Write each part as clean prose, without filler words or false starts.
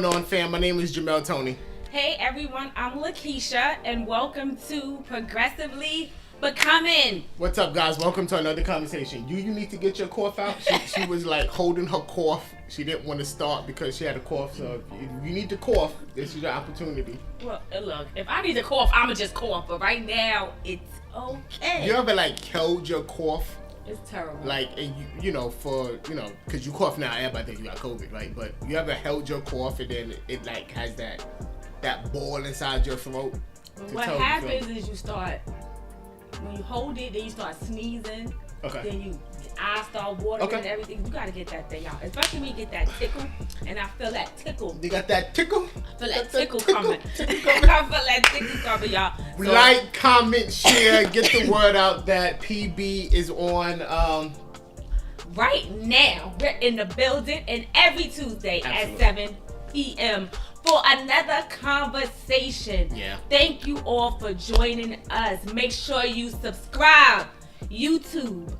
going on, fam? My name is Jamel Tony. Hey everyone, I'm Lakeisha, and welcome to Progressively Becoming. What's up, guys? Welcome to another conversation. You need to get your cough out. She was like holding her cough. She didn't want to start because she had a cough. So if you need to cough, this is your opportunity. Well, look, if I need to cough, I'ma just cough. But right now, it's okay. You ever like held your cough? It's terrible. Like, and because you cough now, everybody thinks you got COVID, right? But you ever held your cough and then it like has that ball inside your throat? What happens is you start, when you hold it, then you start sneezing. Okay. Then your eyes start watering and everything. You gotta get that thing out. Especially when you get that tickle. And I feel that tickle. You got that tickle? I feel that tickle coming. I feel that tickle coming, y'all. So, like, comment, share, get the word out that PB is on. Right now, we're in the building, and every Tuesday Absolutely. at 7 p.m. for another conversation. Yeah. Thank you all for joining us. Make sure you subscribe YouTube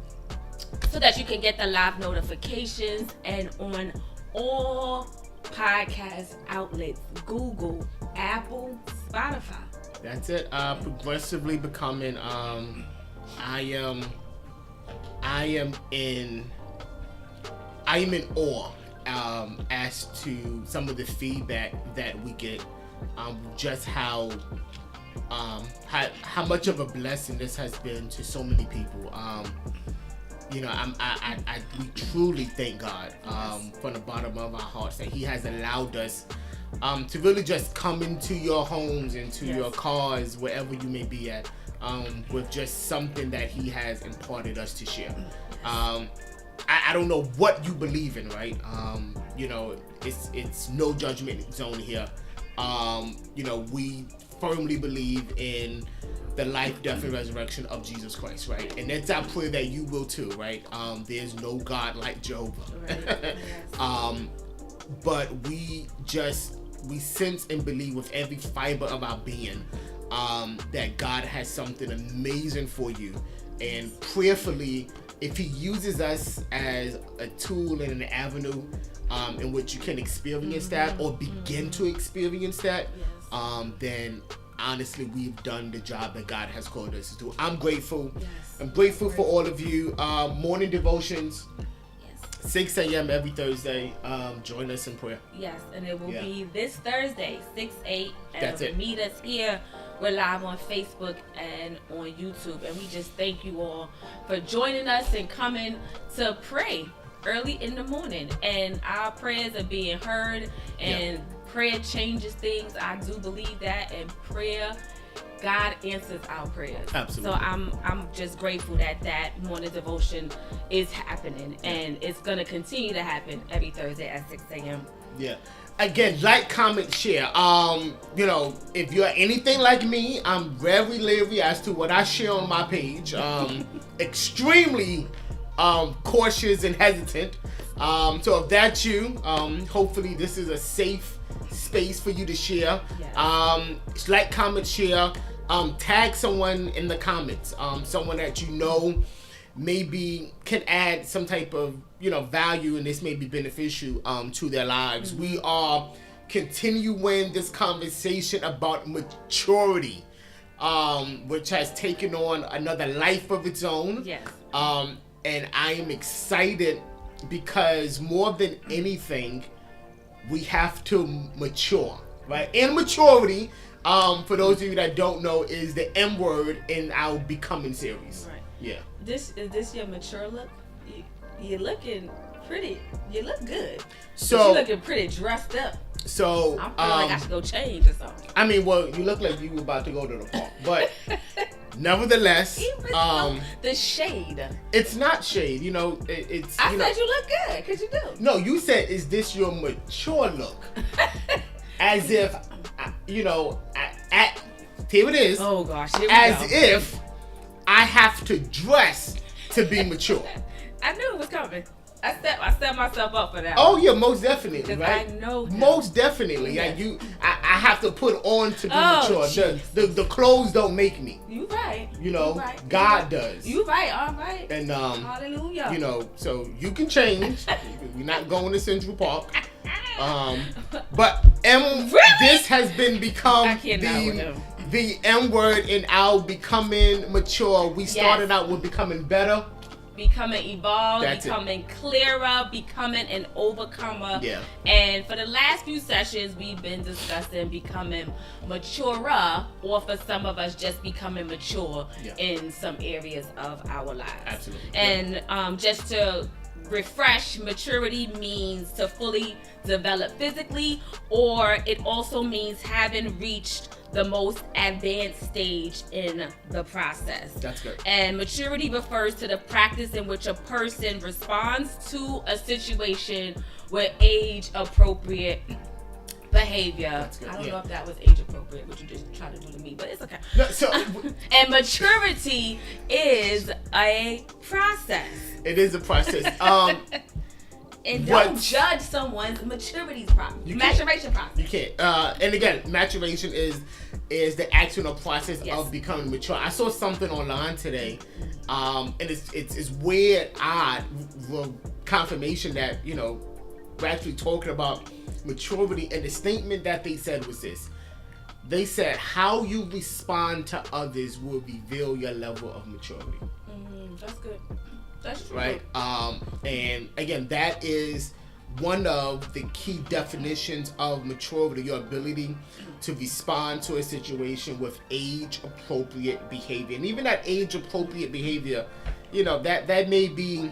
so that you can get the live notifications, and on all podcast outlets, Google, Apple, Spotify. That's it. Progressively becoming. I am in awe as to some of the feedback that we get. Just how much of a blessing this has been to so many people. We truly thank God from the bottom of our hearts that He has allowed us to really just come into your homes, into your cars, wherever you may be at, with just something that He has imparted us to share. I don't know what you believe in, right? It's no judgment zone here. We firmly believe in the life, death, and resurrection of Jesus Christ, right? And that's our prayer that you will too, right? There's no God like Jehovah. Right. Yes. But we sense and believe with every fiber of our being that God has something amazing for you. And prayerfully, if He uses us as a tool and an avenue in which you can experience that or begin to experience that, then honestly, we've done the job that God has called us to do. I'm grateful. Yes. I'm grateful for all of you. Morning devotions, 6 a.m. every Thursday. Join us in prayer. Yes, and it will be this Thursday, 6 a.m. That's it. Meet us here. We're live on Facebook and on YouTube. And we just thank you all for joining us and coming to pray early in the morning. And our prayers are being heard, and prayer changes things. I do believe that. And prayer, God answers our prayers. Absolutely. So I'm just grateful that morning devotion is happening, and it's going to continue to happen every Thursday at 6 a.m. Yeah. Again, like, comment, share. If you're anything like me, I'm very leery as to what I share on my page. Extremely cautious and hesitant. So if that's you, hopefully this is a safe space for you to share. Yes. Like, comment, share. Tag someone in the comments. Someone that you know maybe can add some type of value, and this may be beneficial to their lives. We are continuing this conversation about maturity, which has taken on another life of its own. Yes. And I am excited because more than anything, we have to mature, right? And maturity, for those of you that don't know, is the M word in our Becoming series. Right. Yeah. Is this your mature look? You're looking pretty. You look good. So you're looking pretty dressed up. So I feel like I should go change or something. I mean, well, you look like you were about to go to the park, but nevertheless, the shade. It's not shade. It's. I said you look good. Cause you do. No, you said, is this your mature look? As if, here it is. Oh gosh, here we as go. if I have to dress to be mature. I knew it was coming. I set myself up for that. Oh yeah, most definitely, right? I know him. Most definitely. Yes. I have to put on to be mature. The clothes don't make me. You right. You know, you right. God does. You right. All right. And hallelujah. You know, so you can change. We're not going to Central Park. But this has been become the M word in our becoming mature. We started out with becoming better. Becoming evolved, becoming clearer, becoming an overcomer. Yeah. And for the last few sessions, we've been discussing becoming maturer, or for some of us, just becoming mature in some areas of our lives. Absolutely. And just to refresh, maturity means to fully develop physically, or it also means having reached the most advanced stage in the process. That's good. And maturity refers to the practice in which a person responds to a situation with age-appropriate behavior. That's good. I don't know if that was age-appropriate, what you just tried to do to me, but it's okay. No, so, and maturity is a process. It is a process. And don't judge someone's maturation process. You can't. And again, maturation is the actual process of becoming mature. I saw something online today, and it's weird, odd confirmation that, you know, we're actually talking about maturity, and the statement that they said was this. They said, how you respond to others will reveal your level of maturity. That's good. That's true. Right? And again, that is one of the key definitions of maturity, your ability to respond to a situation with age-appropriate behavior. And even that age-appropriate behavior, you know, that may be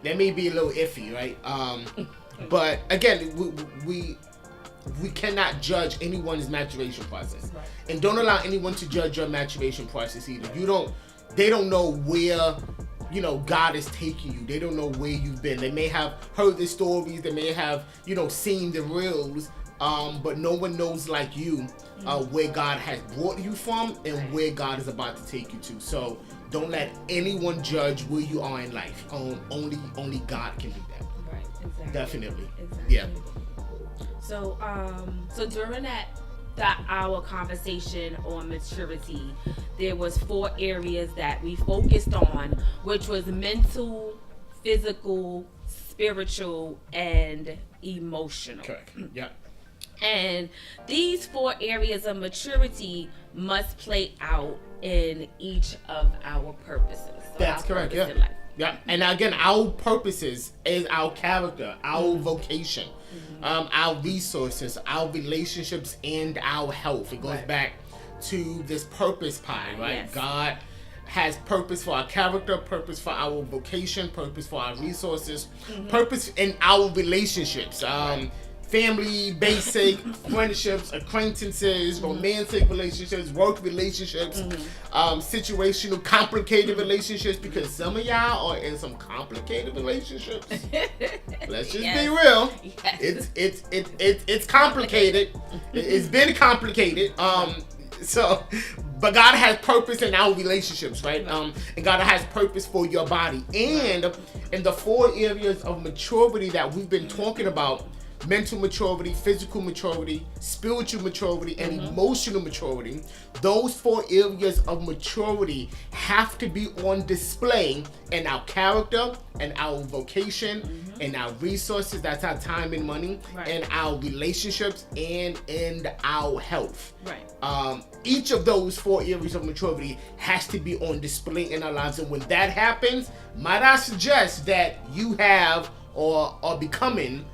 a little iffy, right? But again, we cannot judge anyone's maturation process. Right. And don't allow anyone to judge your maturation process either. They don't know where, you know, God is taking you. They don't know where you've been. They may have heard the stories. They may have, you know, seen the reels. But no one knows like you where God has brought you from and where God is about to take you to. So don't let anyone judge where you are in life. Only God can do that. Right. Exactly. Definitely. Exactly. Yeah. So during our conversation on maturity, there was 4 areas that we focused on, which was mental, physical, spiritual, and emotional. Correct. Yeah. And these 4 areas of maturity must play out in each of our purposes. So that's correct. Yeah. Yeah. And again, our purposes is our character, our vocation, our resources, our relationships, and our health. It goes back to this purpose pie, right? Yes. God has purpose for our character, purpose for our vocation, purpose for our resources, purpose in our relationships. Family, basic, friendships, acquaintances, romantic relationships, work relationships, situational, complicated relationships, because some of y'all are in some complicated relationships. Let's just be real. Yes. It's complicated. It's been complicated. But God has purpose in our relationships, right? And God has purpose for your body. And in the 4 areas of maturity that we've been talking about, mental maturity, physical maturity, spiritual maturity, and emotional maturity, those 4 areas of maturity have to be on display in our character, and our vocation, and our resources, that's our time and money, and our relationships, and in our health. Right. Each of those 4 areas of maturity has to be on display in our lives, and when that happens, might I suggest that you have or are becoming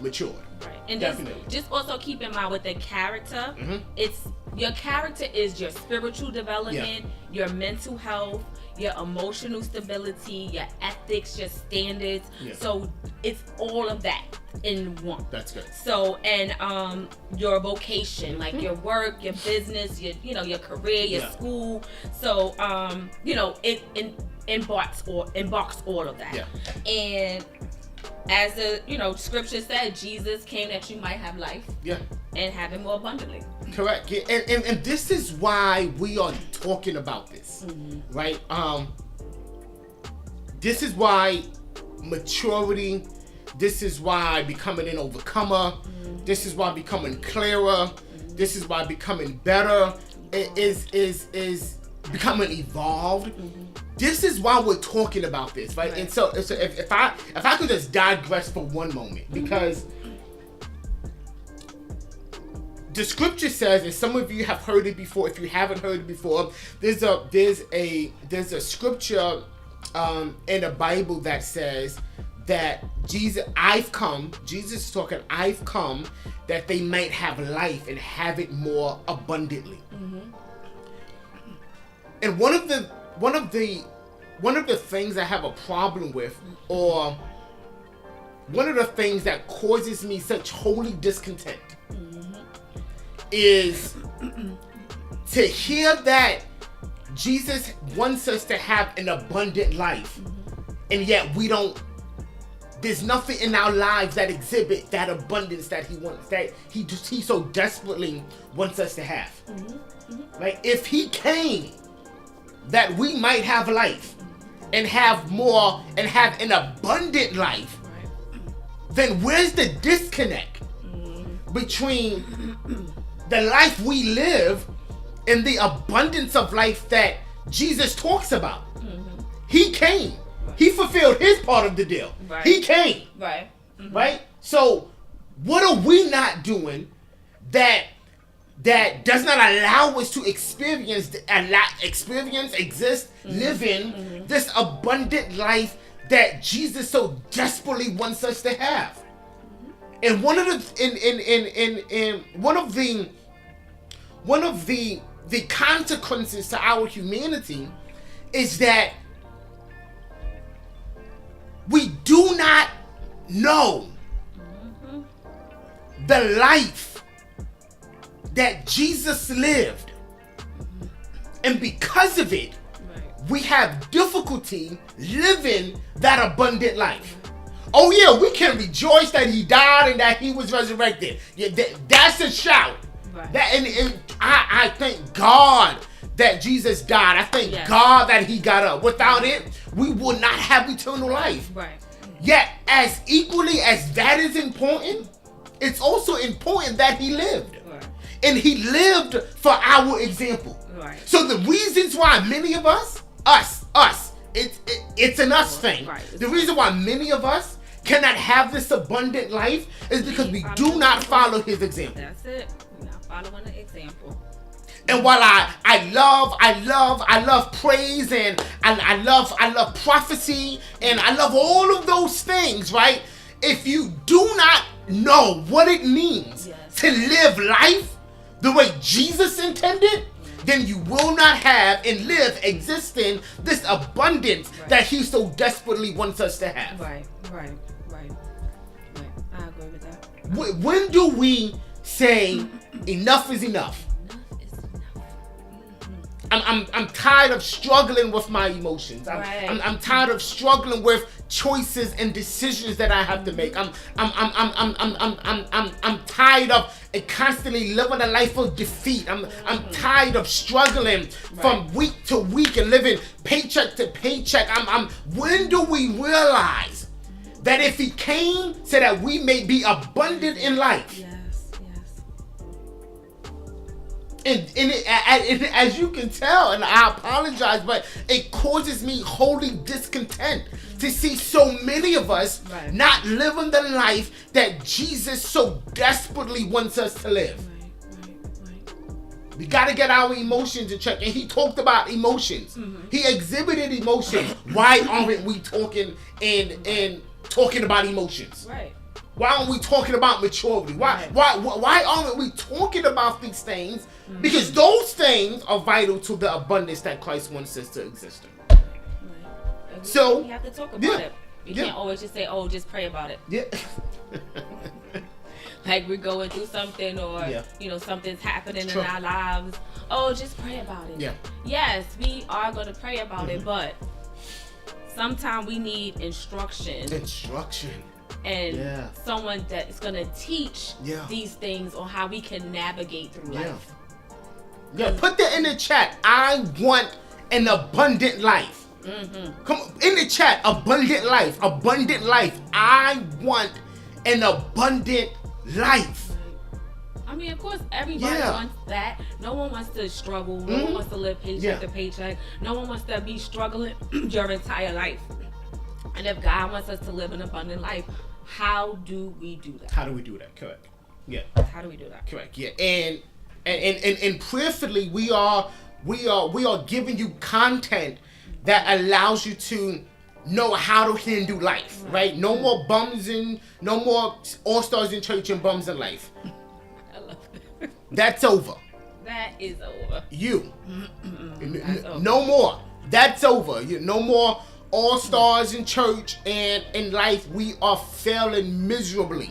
mature. Right. And definitely. Just also keep in mind with the character, it's your character is your spiritual development, your mental health, your emotional stability, your ethics, your standards. So it's all of that in one. That's good. So and your vocation, like your work, your business, your career, your school. So it embarks all of that. And as the scripture said, Jesus came that you might have life. And have it more abundantly. Correct. And this is why we are talking about this. Right? This is why maturity. This is why becoming an overcomer. This is why becoming clearer. This is why becoming better is becoming evolved. This is why we're talking about this, right? And so if I could just digress for one moment, because the scripture says, and some of you have heard it before. If you haven't heard it before, there's a scripture in the Bible that says that Jesus is talking, I've come that they might have life and have it more abundantly. And one of the things I have a problem with, or one of the things that causes me such holy discontent, is to hear that Jesus wants us to have an abundant life, and yet we don't. There's nothing in our lives that exhibit that abundance that he wants, that he so desperately wants us to have. Right? If he came that we might have life and have more and have an abundant life, then where's the disconnect between the life we live and the abundance of life that Jesus talks about? He came. He fulfilled his part of the deal. He came. Right? So what are we not doing that does not allow us to experience, exist, live in this abundant life that Jesus so desperately wants us to have? And one of the consequences to our humanity is that we do not know the life that Jesus lived. And because of it, we have difficulty living that abundant life. Oh yeah, we can rejoice that he died and that he was resurrected. Yeah, that's a shout. And I thank God that Jesus died. I thank God that he got up. Without it, we will not have eternal life. Yet, as equally as that is important, it's also important that he lived. And he lived for our example. So the reasons why many of us, it's an us thing. The reason why many of us cannot have this abundant life is because we do not follow his example. That's it. We're not following the example. And while I love praise, and I love prophecy, and I love all of those things, right? If you do not know what it means to live life the way Jesus intended, then you will not have and live existing this abundance that he so desperately wants us to have. Right. I agree with that. When do we say enough is enough? I'm tired of struggling with my emotions. I'm tired of struggling with choices and decisions that I have to make. I'm tired of constantly living a life of defeat. I'm tired of struggling from week to week and living paycheck to paycheck. When do we realize that if he came so that we may be abundant in life? And as you can tell, and I apologize, but it causes me holy discontent to see so many of us not living the life that Jesus so desperately wants us to live. We got to get our emotions in check. And he talked about emotions. He exhibited emotions. Why aren't we talking and talking about emotions? Why aren't we talking about maturity? Why aren't we talking about these things? Because those things are vital to the abundance that Christ wants us to exist in. So we have to talk about it. You can't always just say, "Oh, just pray about it." Like we're going through something, or something's happening in our lives. Oh, just pray about it. Yes, we are going to pray about it, but sometimes we need instruction. And someone that is going to teach these things on how we can navigate through life. Put that in the chat. I want an abundant life. Come on, in the chat, abundant life, abundant life. I want an abundant life. I mean, of course, everybody wants that. No one wants to struggle. No one wants to live paycheck to paycheck. No one wants to be struggling your entire life. And if God wants us to live an abundant life, how do we do that? How do we do that? Correct. Yeah. How do we do that? Correct. Yeah. And prayerfully, we are giving you content that allows you to know how to handle life. Right. No more bums and no more all-stars in church and bums in life. I love that. That's over. That is over. No more. That's over. No more all-stars in church and in life. We are failing miserably.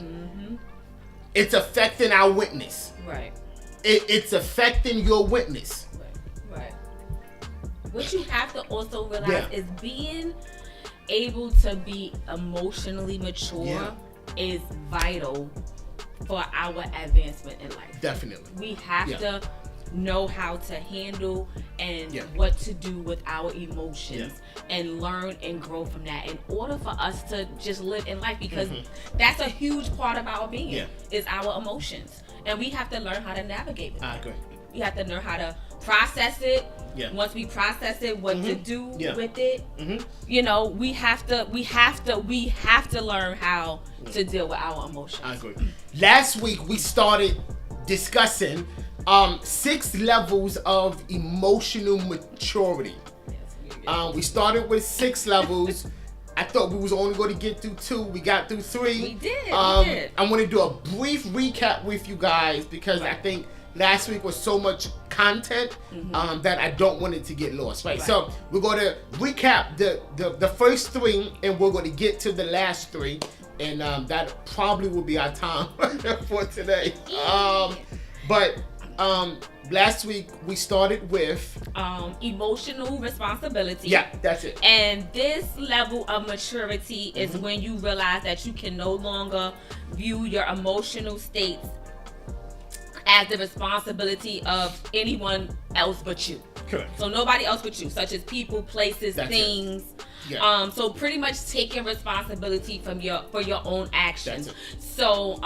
It's affecting our witness. Right. It's affecting your witness. Right. What you have to also realize is being able to be emotionally mature is vital for our advancement in life. Definitely. We have to know how to handle and what to do with our emotions and learn and grow from that in order for us to just live in life, because that's a huge part of our being is our emotions, and we have to learn how to navigate with I it. agree. We have to learn how to process it. Once we process it, what to do with it. We have to learn how to deal with our emotions. I agree. Last week we started discussing 6 levels of emotional maturity. We started with 6 levels. I thought we was only going to get through 2. We got through 3. We did. I want to do a brief recap with you guys because I think last week was so much content that I don't want it to get lost. Right. So we're going to recap the first 3, and we're going to get to the last 3, and that probably will be our time for today. But last week we started with emotional responsibility. Yeah, that's it. And this level of maturity is when you realize that you can no longer view your emotional states as the responsibility of anyone else but you. Correct. So nobody else but you, such as people, places, things. Yeah. So pretty much taking responsibility for your own actions. So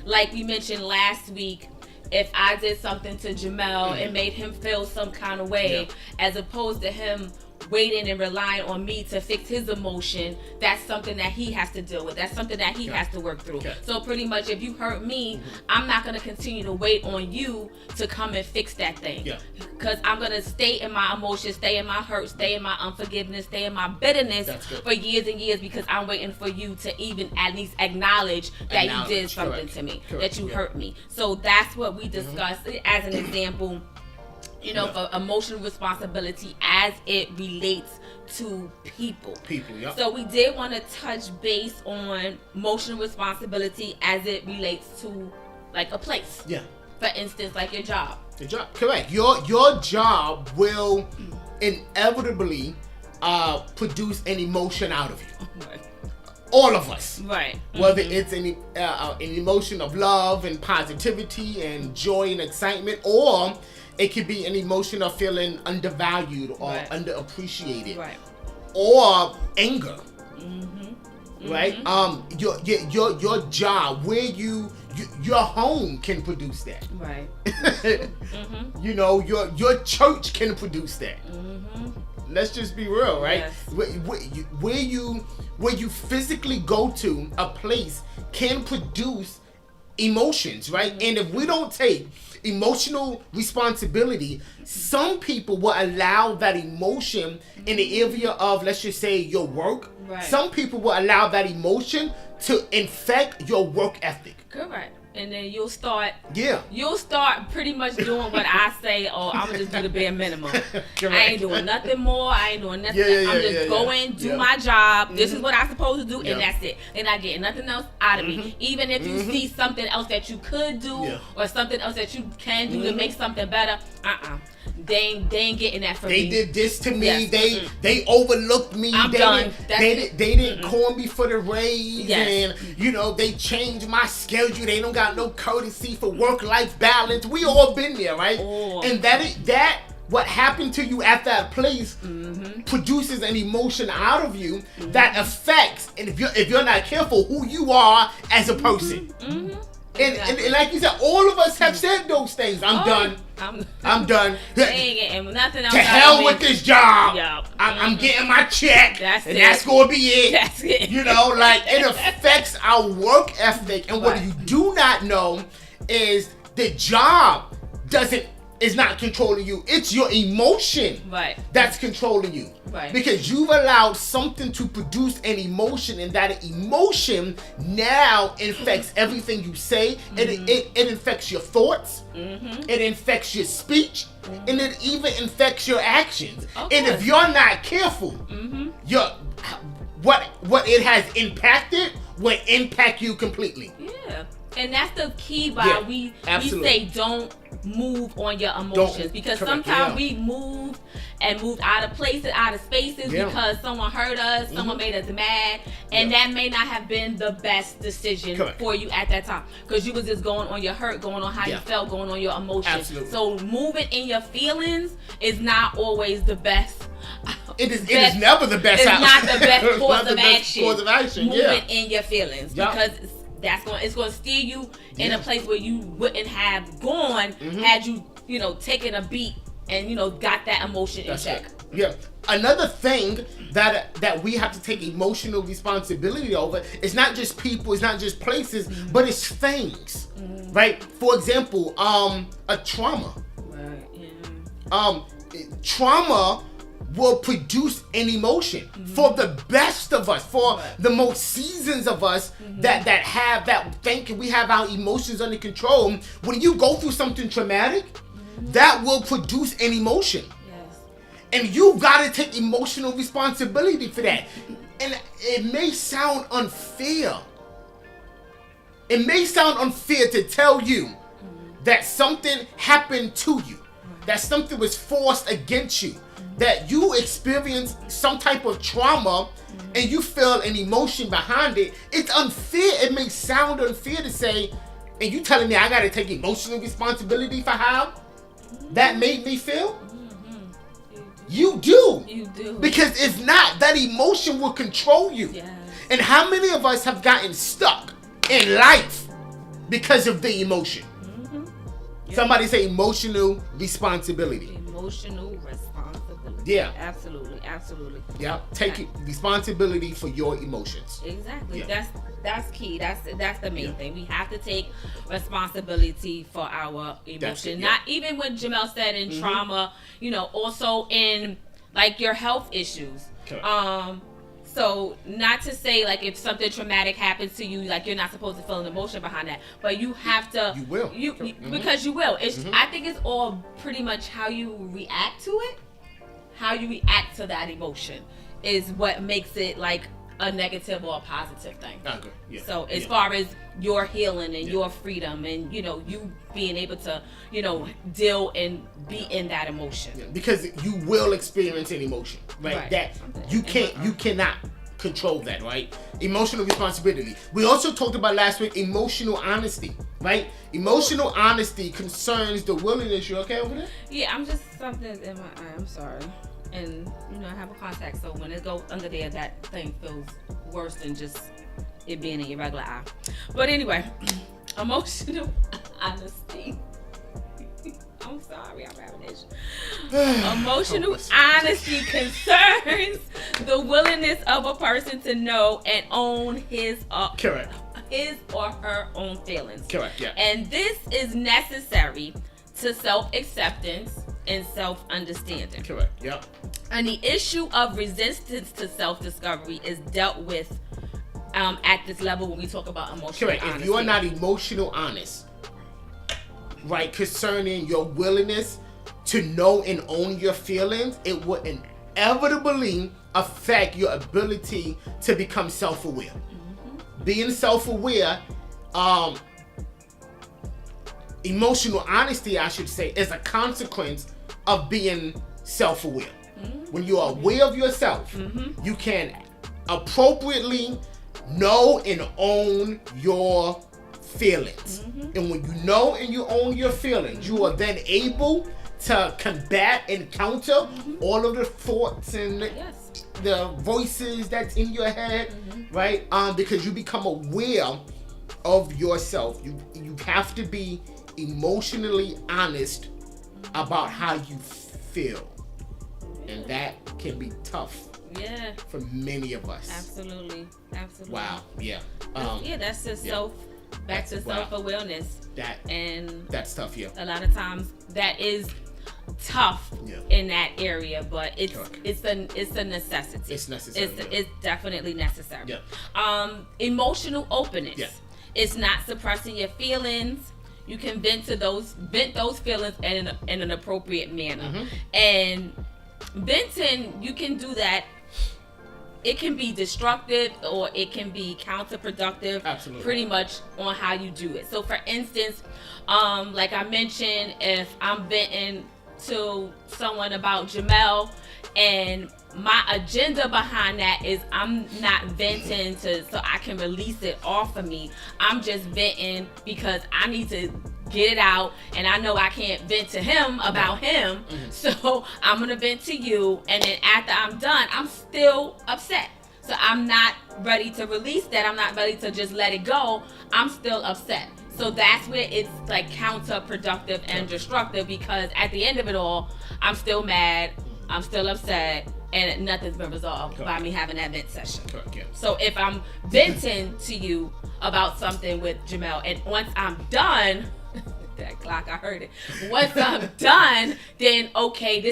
like we mentioned last week, if I did something to Jamel and made him feel some kind of way, as opposed to him waiting and relying on me to fix his emotion, that's something that he has to deal with. That's something that he has to work through. So pretty much if you hurt me, I'm not going to continue to wait on you to come and fix that thing. Because I'm going to stay in my emotions, stay in my hurt, stay in my unforgiveness, stay in my bitterness for years and years, because I'm waiting for you to even at least acknowledge that you did something to me, that you hurt me. So that's what we discussed as an example, for emotional responsibility as it relates to people. So we did want to touch base on emotional responsibility as it relates to like a place. For instance, like your job. Your job, correct. Your job will inevitably produce an emotion out of you. All of us. Right. Whether it's an emotion of love and positivity and joy and excitement, or it could be an emotion of feeling undervalued or underappreciated, or anger, right? Your job, where your home can produce that, right? Your church can produce that. Let's just be real, right? Where you physically go to, a place can produce emotions, right? And if we don't take emotional responsibility, some people will allow that emotion in the area of, let's just say, your work. Some people will allow that emotion to infect your work ethic. Correct. And then you'll start pretty much doing what I say, or I'm gonna just do the bare minimum. I ain't doing nothing more. I ain't doing nothing. I'm just going, do my job. This is what I'm supposed to do, and that's it. And I get nothing else out of me. Even if you see something else that you could do, or something else that you can do to make something better, they ain't getting that from me. They did this to me. They overlooked me. I'm done. They didn't call me for the raise, and they changed my schedule. They don't got no courtesy for work-life balance. We all been there, right? And that what happened to you at that place produces an emotion out of you that affects, and if you're not careful, who you are as a person. And like you said, all of us have said those things. I'm done. I'm done. And nothing else. To hell with this job. Yep. I'm getting my check. That's gonna be it. That's it. You know, like it affects our work ethic. And what you do not know is the job is not controlling you. It's your emotion that's controlling you. Right. Because you've allowed something to produce an emotion, and that emotion now infects everything you say. It infects your thoughts. It infects your speech. And it even infects your actions. And if you're not careful, what it has impacted will impact you completely. Yeah. And that's the key why we say don't move on your emotions, because sometimes we moved out of places, out of spaces because someone hurt us, someone made us mad, and that may not have been the best decision for you at that time, because you was just going on your hurt, going on how you felt, going on your emotions. So moving in your feelings is not always the best. It is never the best. It's not the best course of action. Moving in your feelings, because it's going to steer you in a place where you wouldn't have gone had you taken a beat and got that emotion in check. Yeah. Another thing that we have to take emotional responsibility over is not just people, it's not just places, but it's things. Right? For example, a trauma. Right. Yeah. Trauma will produce an emotion for the best of us, for the most seasons of us that think we have our emotions under control. When you go through something traumatic, that will produce an emotion. Yes. And you've got to take emotional responsibility for that. And it may sound unfair. It may sound unfair to tell you that something happened to you, that something was forced against you, that you experienced some type of trauma and you feel an emotion behind it. It's unfair. It may sound unfair to say, and you telling me I got to take emotional responsibility for how that made me feel? You do. You do. Because if not, that emotion will control you. Yes. And how many of us have gotten stuck in life because of the emotion? Somebody say emotional responsibility. Emotional responsibility. Yeah. Absolutely. Yeah. Take responsibility for your emotions. Exactly. Yeah. That's key. That's the main thing. We have to take responsibility for our emotion. Not even what Jamel said in trauma, also in like your health issues. Correct. So not to say like if something traumatic happens to you, like you're not supposed to feel an emotion behind that, but you have to. You will. Because you will. It's I think it's all pretty much how you react to it. How you react to that emotion is what makes it like a negative or a positive thing. Okay. Yeah. So as far as your healing and your freedom and you being able to deal and be in that emotion. Yeah. Because you will experience an emotion, right? That you cannot control that, right? Emotional responsibility. We also talked about last week emotional honesty, right? Emotional honesty concerns the willingness. You okay over there? Yeah, I'm just something in my eye. I'm sorry. And I have a contact, so when it goes under there, that thing feels worse than just it being in your regular eye. But anyway, emotional honesty. I'm sorry, I'm having an issue. Emotional honesty concerns the willingness of a person to know and own his or her own feelings. Correct. Yeah. And this is necessary to self-acceptance and self-understanding. Correct. Yep. And the issue of resistance to self-discovery is dealt with at this level when we talk about emotional honesty. If you are not emotional honest, right, concerning your willingness to know and own your feelings, it will inevitably affect your ability to become self-aware. Being self-aware, emotional honesty, I should say, is a consequence of being self-aware. When you are aware of yourself, you can appropriately know and own your feelings. And when you know and you own your feelings, you are then able to combat and counter all of the thoughts and the voices that's in your head, right? Because you become aware of yourself. You have to be emotionally honest about how you feel, and that can be tough. Yeah. For many of us. Absolutely. Wow. Yeah. That's just back to self-awareness. That's tough. Yeah. A lot of times that is tough in that area, but it's a necessity. It's necessary. It's definitely necessary. Yeah. Emotional openness. Yeah. It's not suppressing your feelings. You can vent those feelings in an appropriate manner. And venting, you can do that. It can be destructive or it can be counterproductive. Absolutely. Pretty much on how you do it. So for instance, like I mentioned, if I'm venting to someone about Jamel, and my agenda behind that is I'm not venting so I can release it off of me. I'm just venting because I need to get it out, and I know I can't vent to him about him, so I'm gonna vent to you, and then after I'm done, I'm still upset. So I'm not ready to release that. I'm not ready to just let it go. I'm still upset. So that's where it's like counterproductive and destructive, because at the end of it all, I'm still mad, I'm still upset, and nothing's been resolved by me having that vent session. So if I'm venting to you about something with Jamel, and once I'm done, that clock, I heard it. Once I'm done, then okay,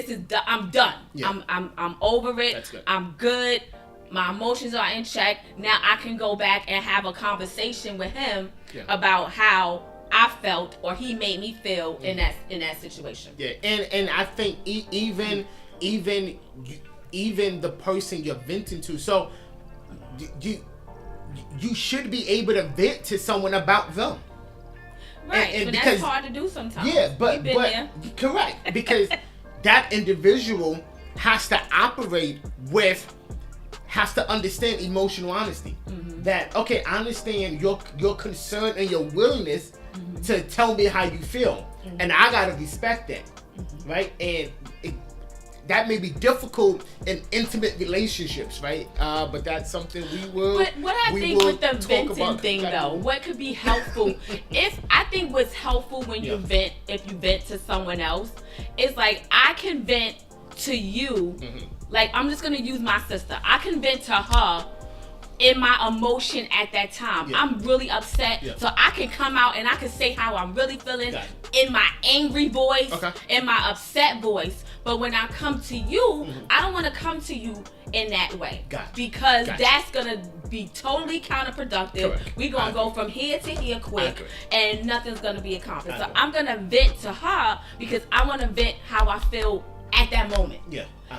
I'm done. Yeah. I'm over it. That's good. I'm good. My emotions are in check. Now I can go back and have a conversation with him about how I felt or he made me feel in that situation. Yeah, and I think even the person you're venting to, so you should be able to vent to someone about them. Right, and because that's hard to do sometimes. Yeah, but correct, because that individual has to understand emotional honesty. That okay, I understand your concern and your willingness to tell me how you feel, and I gotta respect that, right? And that may be difficult in intimate relationships, right? But that's something we will. But what I think with the venting thing, though, what could be helpful? I think what's helpful when you vent, if you vent to someone else, is like I can vent to you. Like I'm just gonna use my sister. I can vent to her in my emotion at that time. I'm really upset, so I can come out and I can say how I'm really feeling in my angry voice, in my upset voice. But when I come to you, I don't want to come to you in that way, because that's gonna be totally counterproductive. We're gonna go from here to here quick, and nothing's gonna be accomplished. So I'm gonna vent to her because I want to vent how I feel at that moment.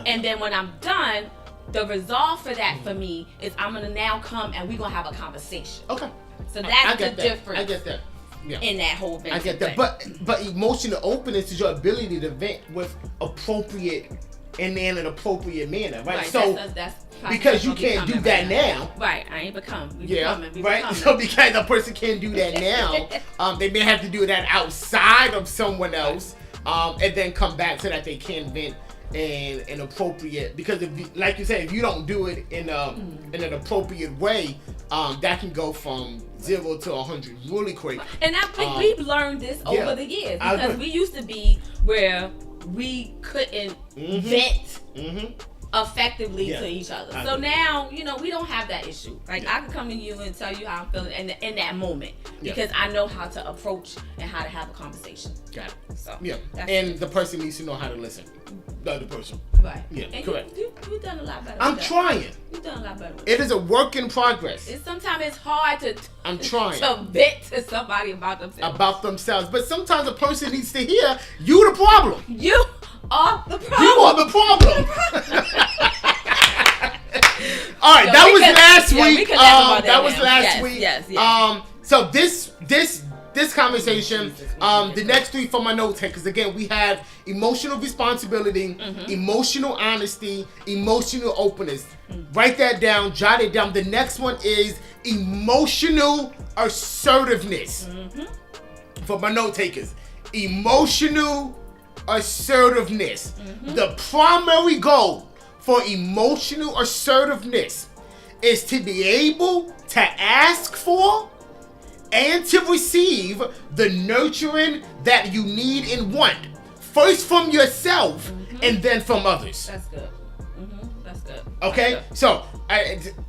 And then when I'm done, the resolve for that for me is I'm gonna now come and we're gonna have a conversation. So that's the difference. I get that. In that whole venting. I get that. But emotional openness is your ability to vent with appropriate and in an appropriate manner, right? So that's because you can't do that now. Right, I ain't become. We right. Becoming. So because a person can't do that now, they may have to do that outside of someone else, and then come back so that they can vent in an appropriate. Because if you, like you said, if you don't do it in an appropriate way, that can go from 0 to 100 really quick. And I think we've learned this over the years, because we used to be where we couldn't vent effectively to each other. So now, we don't have that issue. Like I can come to you and tell you how I'm feeling in that moment, because I know how to approach and how to have a conversation. Got it. So and the person needs to know how to listen. The other person. Right. Yeah. And correct. You've done a lot better. I'm trying. You've done a lot better. It is a work in progress. Sometimes it's hard to. I'm trying to vent to somebody about themselves. But sometimes a person needs to hear you the problem. You are the problem. You are the problem. All right, that was last week. That was last week. Yes. So this conversation, the next 3 for my notes here, because again we have emotional responsibility, emotional honesty, emotional openness. Write that down, jot it down. The next one is emotional assertiveness. For my note takers, emotional assertiveness. The primary goal for emotional assertiveness is to be able to ask for and to receive the nurturing that you need and want, first from yourself and then from others. That's good. That's good. Okay? That's good. So,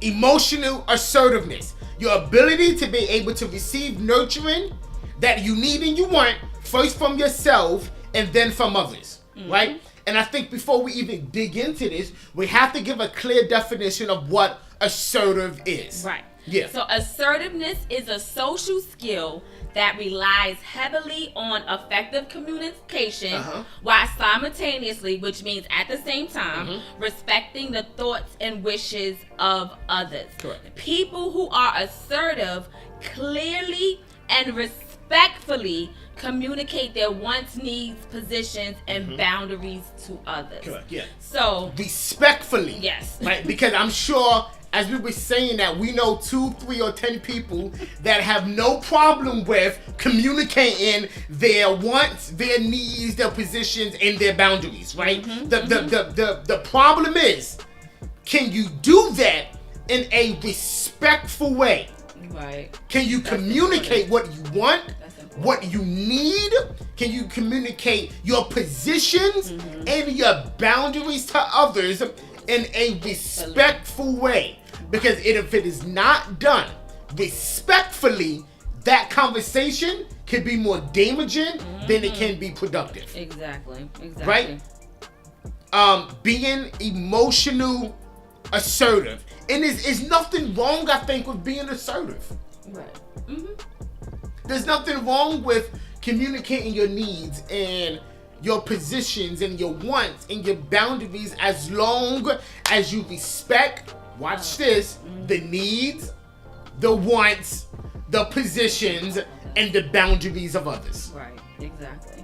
emotional assertiveness. Your ability to be able to receive nurturing that you need and you want, first from yourself and then from others. Right? And I think before we even dig into this, we have to give a clear definition of what assertive is. Right. Yeah. So assertiveness is a social skill that relies heavily on effective communication while simultaneously, which means at the same time, respecting the thoughts and wishes of others. Correct. People who are assertive clearly and respectfully communicate their wants, needs, positions, and boundaries to others. Correct. Yeah. So respectfully. Yes. Right? Because I'm sure, as we were saying, that we know 2, 3, or 10 people that have no problem with communicating their wants, their needs, their positions, and their boundaries, right? The problem is, can you do that in a respectful way? Right. Can you communicate what you want, what you need? Can you communicate your positions and your boundaries to others in a respectful way? Because if it is not done respectfully, that conversation can be more damaging than it can be productive. Exactly. Right? Being emotional assertive. And there's nothing wrong, I think, with being assertive. Right. There's nothing wrong with communicating your needs and your positions and your wants and your boundaries as long as you respect, watch this, the needs, the wants, the positions, and the boundaries of others. Right. Exactly.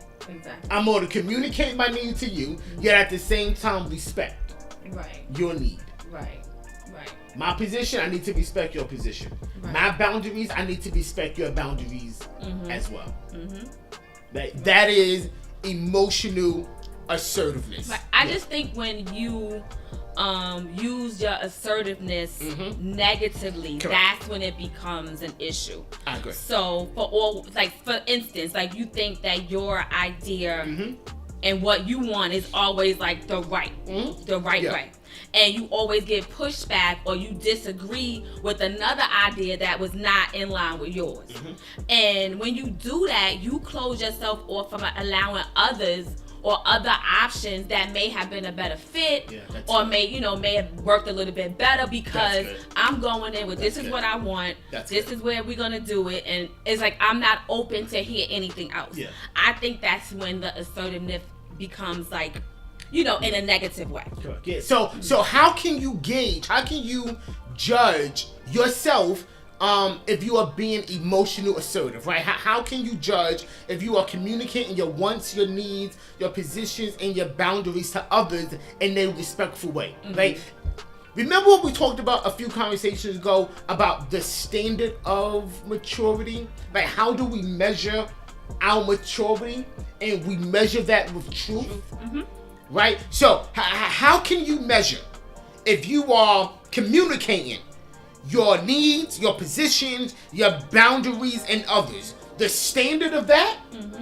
I'm going to communicate my need to you, yet at the same time respect your need. Right. My position, I need to respect your position. Right. My boundaries, I need to respect your boundaries as well. That is emotional assertiveness. Right. I just think when you use your assertiveness negatively, that's when it becomes an issue. I agree. So for instance, like you think that your idea and what you want is always like the right way. And you always get pushback or you disagree with another idea that was not in line with yours. And when you do that, you close yourself off from allowing others or other options that may have been a better fit or may have worked a little bit better because I'm going in with this is what I want. This is where we're going to do it. And it's like I'm not open to hear anything else. I think that's when the assertiveness becomes like, in a negative way. Yeah. So how can you gauge, how can you judge yourself if you are being emotional assertive, right? How can you judge if you are communicating your wants, your needs, your positions, and your boundaries to others in a respectful way, right? Remember what we talked about a few conversations ago about the standard of maturity? Like, how do we measure our maturity? And we measure that with truth, right? So how can you measure if you are communicating your needs, your positions, your boundaries, and others? The standard of that,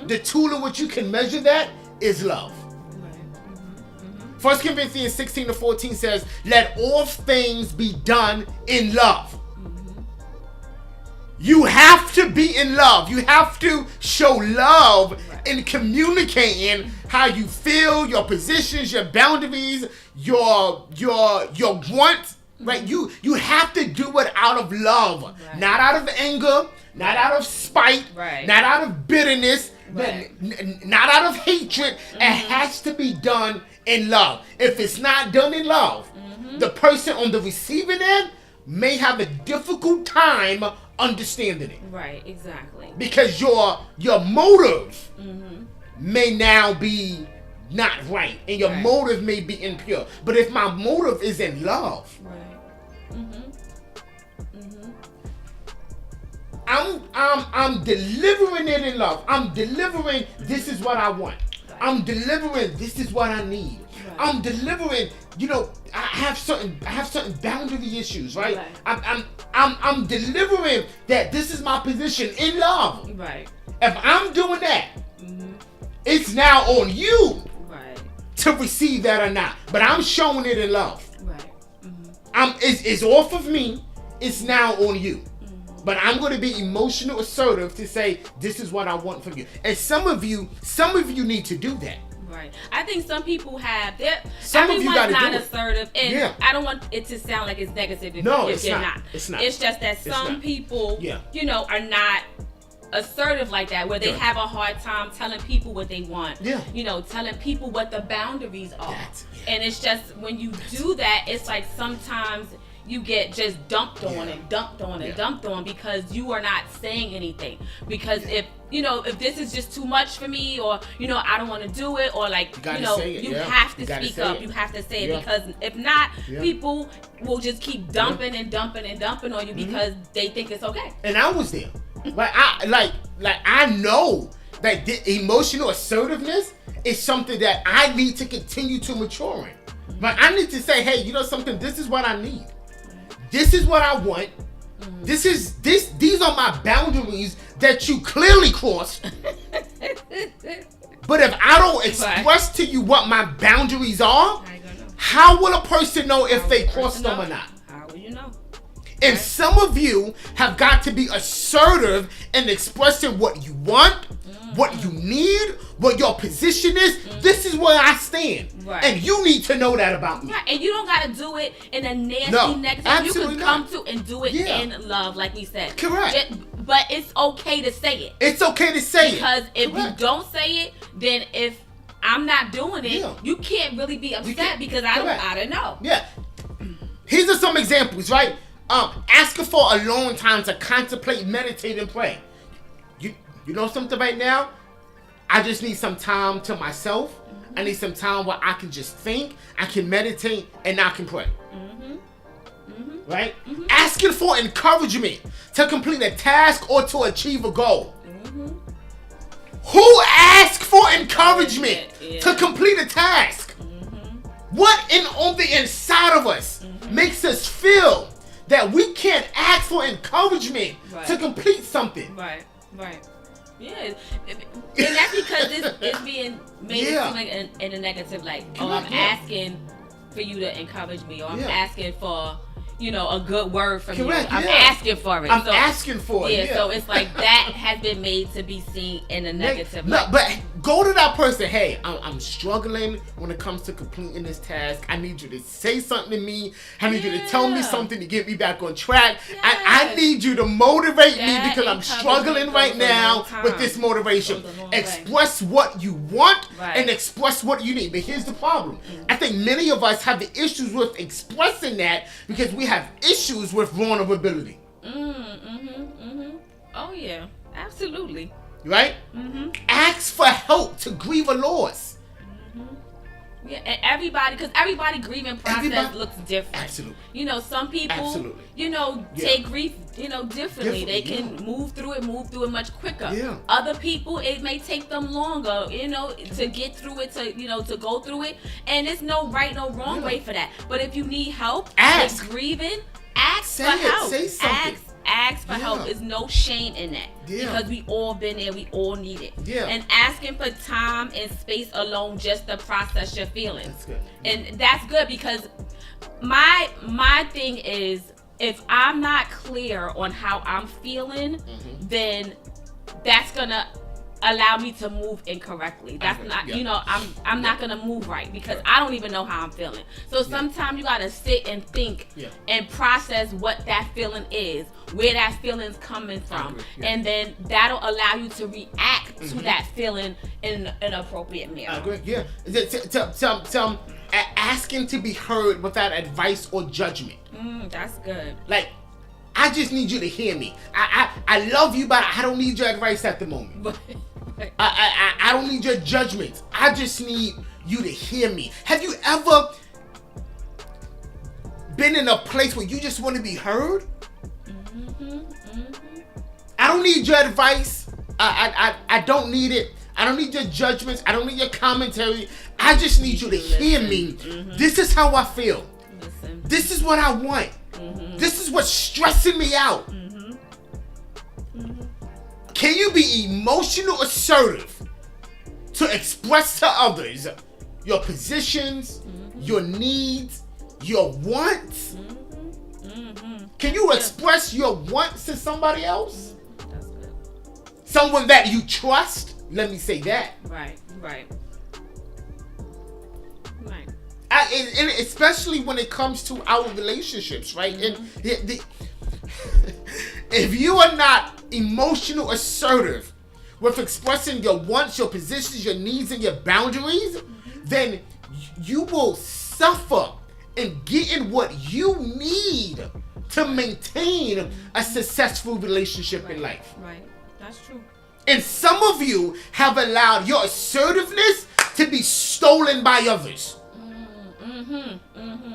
the tool in which you can measure that is love. 1 Corinthians 16-14 says, let all things be done in love. You have to be in love. You have to show love in communicating how you feel, your positions, your boundaries, your wants. Right? You have to do it out of love, not out of anger, not out of spite, not out of bitterness, not out of hatred. It has to be done in love. If it's not done in love, the person on the receiving end may have a difficult time understanding it. Right, exactly. Because your motive may now be not right, and your motive may be impure. But if my motive is in love, I'm delivering it in love. I'm delivering, this is what I want. Right. I'm delivering. This is what I need. Right. I'm delivering. I have certain boundary issues, right? I'm delivering that this is my position in love. Right. If I'm doing that, it's now on you. Right. To receive that or not, but I'm showing it in love. Right. It's off of me. It's now on you. But I'm going to be emotional assertive to say this is what I want from you. And some of you need to do that. Right. I think some people have. Some of you got to do not it. Assertive, and I don't want it to sound like it's negative. If you're not. It's not. It's just that some people, are not assertive like that, where they have a hard time telling people what they want. Yeah. Telling people what the boundaries are. And it's just when you do that, it's like sometimes you get just dumped on and dumped on and dumped on because you are not saying anything. Because if this is just too much for me, or I don't want to do it, or like you have to speak up. You have to say it, because if not, people will just keep dumping and dumping and dumping on you because they think it's okay. And I was there. I know that the emotional assertiveness is something that I need to continue to mature in. But I need to say, hey, something, this is what I need. This is what I want. These are my boundaries that you clearly crossed. But if I don't express to you what my boundaries are, how will a person know if they crossed them or not? How will you know? And some of you have got to be assertive in expressing what you want, what you need, what your position is. This is where I stand. Right. And you need to know that about me. Right. And you don't got to do it in a nasty, negative. You can come to and do it in love, like we said. Correct. But it's okay to say it. It's okay to say because if you don't say it, then if I'm not doing it, you can't really be upset because I don't know. Yeah. Here's some examples, right? Asking for a long time to contemplate, meditate, and pray. You know something right now? I just need some time to myself. I need some time where I can just think, I can meditate, and I can pray. Right? Asking for encouragement to complete a task or to achieve a goal. Who asks for encouragement to complete a task? What on the inside of us makes us feel that we can't ask for encouragement to complete something? Right. Yeah, and that's because it's being made it seem like in a negative, like, I'm asking for you to encourage me, or I'm asking for, a good word from you. I'm asking for it. I'm asking for it. Yeah, so it's like that has been made to be seen in a negative light. But go to that person. Hey, I'm struggling when it comes to completing this task. I need you to say something to me. I need you to tell me something to get me back on track. I need you to motivate me because I'm struggling right now with this motivation. Express what you want and express what you need. But here's the problem. I think many of us have the issues with expressing that because we have issues with vulnerability. Oh yeah, absolutely. Right? Ask for help to grieve a loss. Yeah, and everybody grieving process looks different. Absolutely. Some people, take grief, differently. They can move through it much quicker. Yeah. Other people, it may take them longer, to get through it, to go through it. And there's no right, no wrong way for that. But if you need help with grieving, ask for help. Say something. Ask for help. There's no shame in that. Because we all been there. We all need it. And asking for time and space alone just to process your feelings. That's good. And that's good because my thing is, if I'm not clear on how I'm feeling, then that's gonna allow me to move incorrectly. That's not, I'm not gonna move right because I don't even know how I'm feeling. So sometimes you gotta sit and think and process what that feeling is, where that feeling's coming from, and then that'll allow you to react to that feeling in an appropriate manner. I agree. Yeah. Asking to be heard without advice or judgment. That's good. Like, I just need you to hear me. I love you, but I don't need your advice at the moment. I don't need your judgments. I just need you to hear me. Have you ever been in a place where you just want to be heard? I don't need your advice. I don't need it. I don't need your judgments. I don't need your commentary. I just need you to hear me. This is how I feel. Listen. This is what I want. This is what's stressing me out. Can you be emotional assertive to express to others your positions, your needs, your wants? Can you express your wants to somebody else? That's good. Someone that you trust? Let me say that. Right. And especially when it comes to our relationships, right? And if you are not emotional assertive with expressing your wants, your positions, your needs, and your boundaries, then you will suffer in getting what you need to maintain a successful relationship in life. Right. That's true. And some of you have allowed your assertiveness to be stolen by others.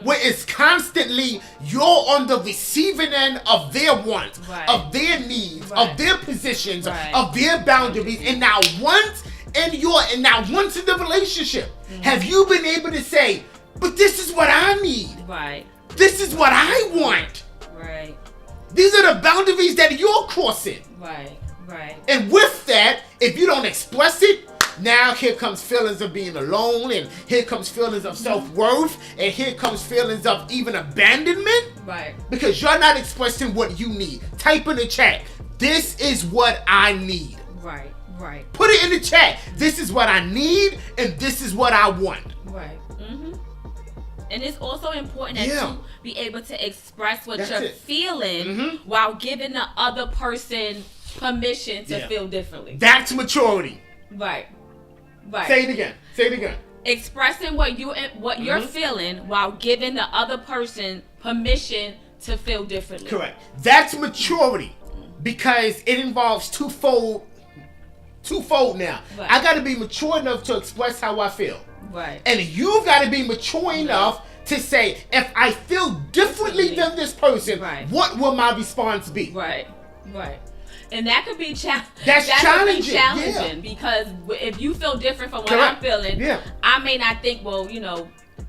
Where it's constantly you're on the receiving end of their wants, of their needs, of their positions, of their boundaries, and now once in the relationship, have you been able to say, but this is what I need. Right. This is what I want. Right. These are the boundaries that you're crossing. Right. And with that, if you don't express it, now here comes feelings of being alone, and here comes feelings of self-worth, and here comes feelings of even abandonment. Right. Because you're not expressing what you need. Type in the chat, this is what I need. Right. Put it in the chat. This is what I need, and this is what I want. Right. And it's also important that you be able to express what you're feeling while giving the other person permission to feel differently. That's maturity. Right. Say it again. Expressing what you're feeling while giving the other person permission to feel differently. Correct. That's maturity, because it involves twofold now. Right. I got to be mature enough to express how I feel. Right. And you've got to be mature enough to say, if I feel differently than this person, what will my response be? Right. And that could be challenging. Because if you feel different from what I'm feeling, I may not think, well,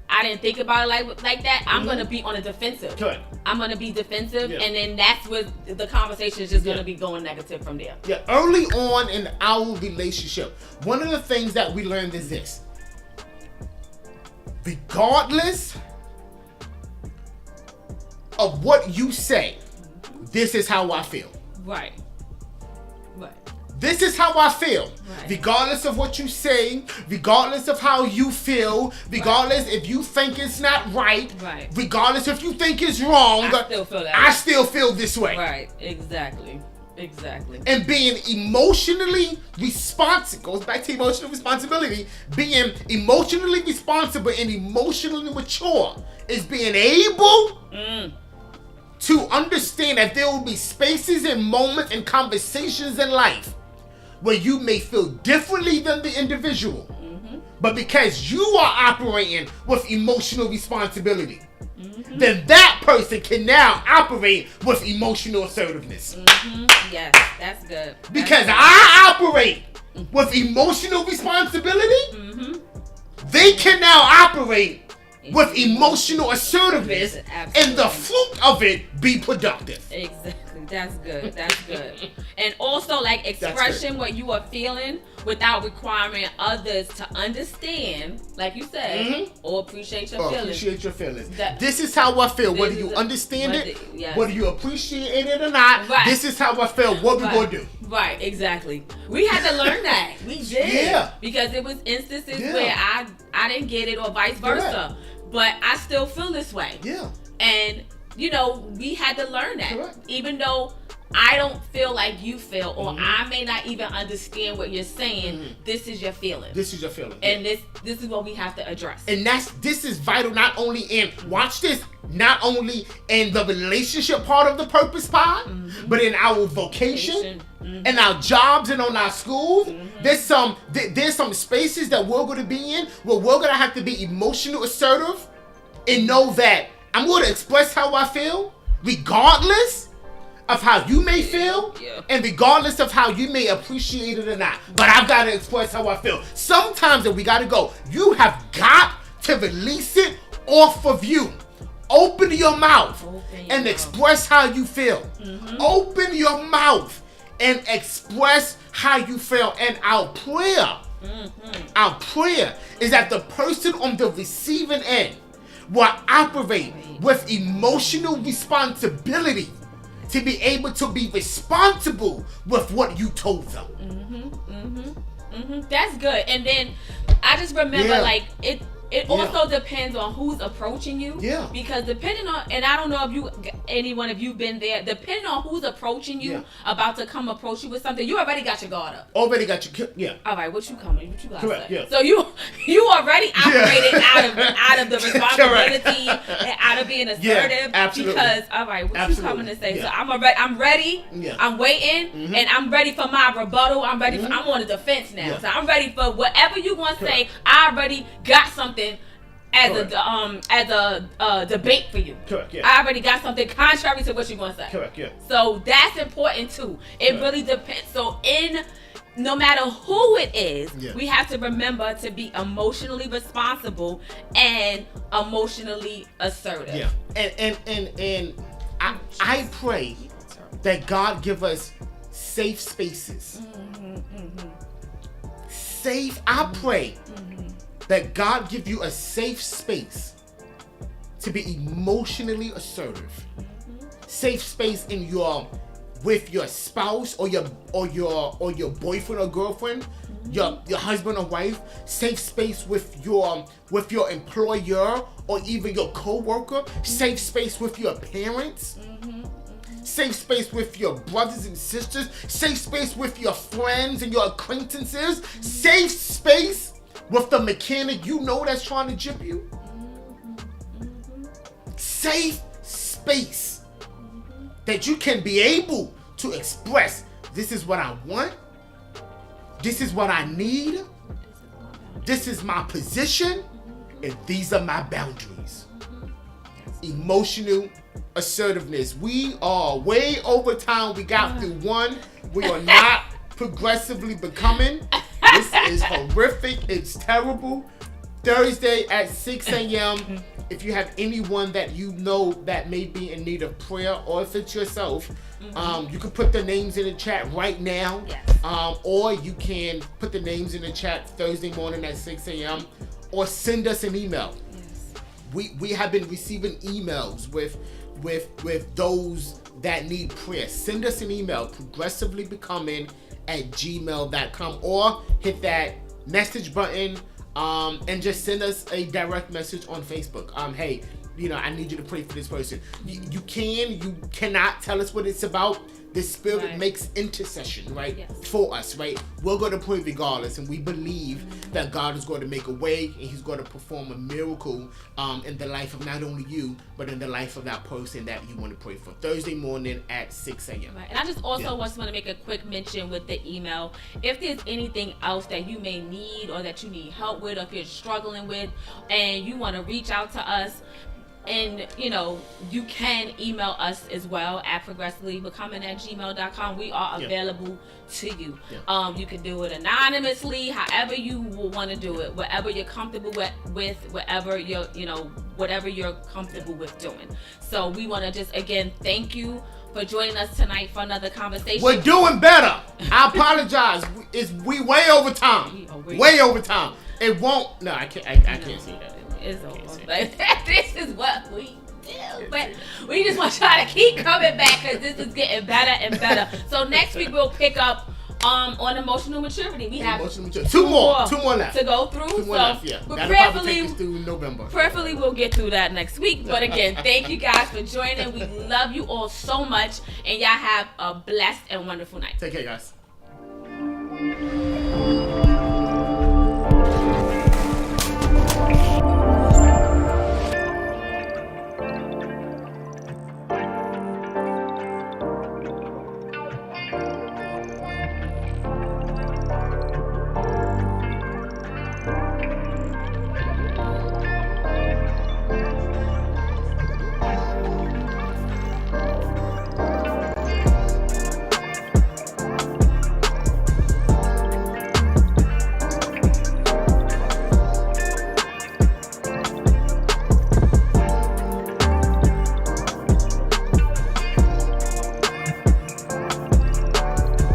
I didn't think about it like that. I'm going to be on a defensive. Correct. I'm going to be defensive, and then that's where the conversation is just going to be going negative from there. Yeah, early on in our relationship, one of the things that we learned is this. Regardless of what you say, this is how I feel. Right. This is how I feel. Right. Regardless of what you say, regardless of how you feel, regardless if you think it's not right, regardless if you think it's wrong, I still feel this way. Right, exactly. And being emotionally responsible, goes back to emotional responsibility, being emotionally responsible and emotionally mature is being able to understand that there will be spaces and moments and conversations in life where you may feel differently than the individual, but because you are operating with emotional responsibility, then that person can now operate with emotional assertiveness. Yes, that's good. Because I operate with emotional responsibility, they can now operate with emotional assertiveness, and the fruit of it be productive. Exactly. That's good. And also, like, expressing what you are feeling without requiring others to understand, like you said, or appreciate your feelings. This is how I feel. Whether you understand it, whether you appreciate it or not, this is how I feel. What we gonna do? Right, exactly. We had to learn that. We did. Yeah. Because it was instances where I didn't get it or vice versa. But I still feel this way. Yeah. And, we had to learn that. Correct. Even though I don't feel like you feel, or I may not even understand what you're saying, this is your feeling. And this is what we have to address. And this is vital, not only in, watch this, not only in the relationship part of the purpose pod, but in our vocation, in our jobs, and on our schools. There's some spaces that we're going to be in where we're going to have to be emotional assertive and know that I'm going to express how I feel regardless of how you may feel, and regardless of how you may appreciate it or not. But I've got to express how I feel. Sometimes we got to go. You have got to release it off of you. Open your mouth and express how you feel. Mm-hmm. Open your mouth and express how you feel. And our prayer is that the person on the receiving end will operate with emotional responsibility to be able to be responsible with what you told them. That's good. And then I just remember like it also depends on who's approaching you. Yeah. Because depending on, and I don't know if anyone of you been there, depending on who's approaching you, about to come approach you with something, you already got your guard up. Already got your, All right, what you got? Correct, yeah. So you already operated out of the responsibility and out of being assertive. Yeah, absolutely. Because, all right, what you coming to say? Yeah. So I'm ready. Yeah. I'm waiting, and I'm ready for my rebuttal. I'm ready. I'm on the defense now. Yeah. So I'm ready for whatever you want to say. I already got something as a debate for you. Correct, yeah. I already got something contrary to what you want to say. Correct, yeah. So that's important too. It really depends. So no matter who it is, we have to remember to be emotionally responsible and emotionally assertive. Yeah. And I pray that God give us safe spaces. I pray that God give you a safe space to be emotionally assertive. Safe space with your spouse or your boyfriend or girlfriend, your husband or wife. Safe space with your employer or even your co-worker. Safe space with your parents. Safe space with your brothers and sisters. Safe space with your friends and your acquaintances. Safe space with the mechanic that's trying to jip you. Safe space that you can be able to express, this is what I want, this is what I need, this is my position, and these are my boundaries. Emotional assertiveness. We are way over time. We got through one. We are not progressively becoming. This is horrific. It's terrible. Thursday at 6 a.m. If you have anyone that you know that may be in need of prayer, or if it's yourself, you can put the names in the chat right now. Yes. Or you can put the names in the chat Thursday morning at 6 a.m. or send us an email. Yes. We have been receiving emails with those that need prayer. Send us an email, progressivelybecoming@gmail.com, or hit that message button and just send us a direct message on Facebook. Hey, I need you to pray for this person. You cannot tell us what it's about. The Spirit makes intercession, right? Yes. For us, right? We're going to pray regardless, and we believe that God is going to make a way, and He's going to perform a miracle in the life of not only you, but in the life of that person that you want to pray for. Thursday morning at 6 a.m. Right. And I just also just want to make a quick mention with the email. If there's anything else that you may need or that you need help with, or if you're struggling with, and you want to reach out to us, and you can email us as well at progressivelybecoming@gmail.com. We are available to you. You can do it anonymously, however you will want to do it, whatever you're comfortable with, whatever whatever you're comfortable with doing. So we want to just again thank you for joining us tonight for another conversation. We're doing better. I apologize. We way over time. Way over time. It won't. No, I can't see that. It's over. But this is what we do. But we just want y'all to keep coming back because this is getting better and better. So next week we'll pick up on emotional maturity. We have two more left to go through. Two more left, yeah. But that'll probably take us through November. Prayerfully we'll get through that next week. But again, thank you guys for joining. We love you all so much, and y'all have a blessed and wonderful night. Take care, guys.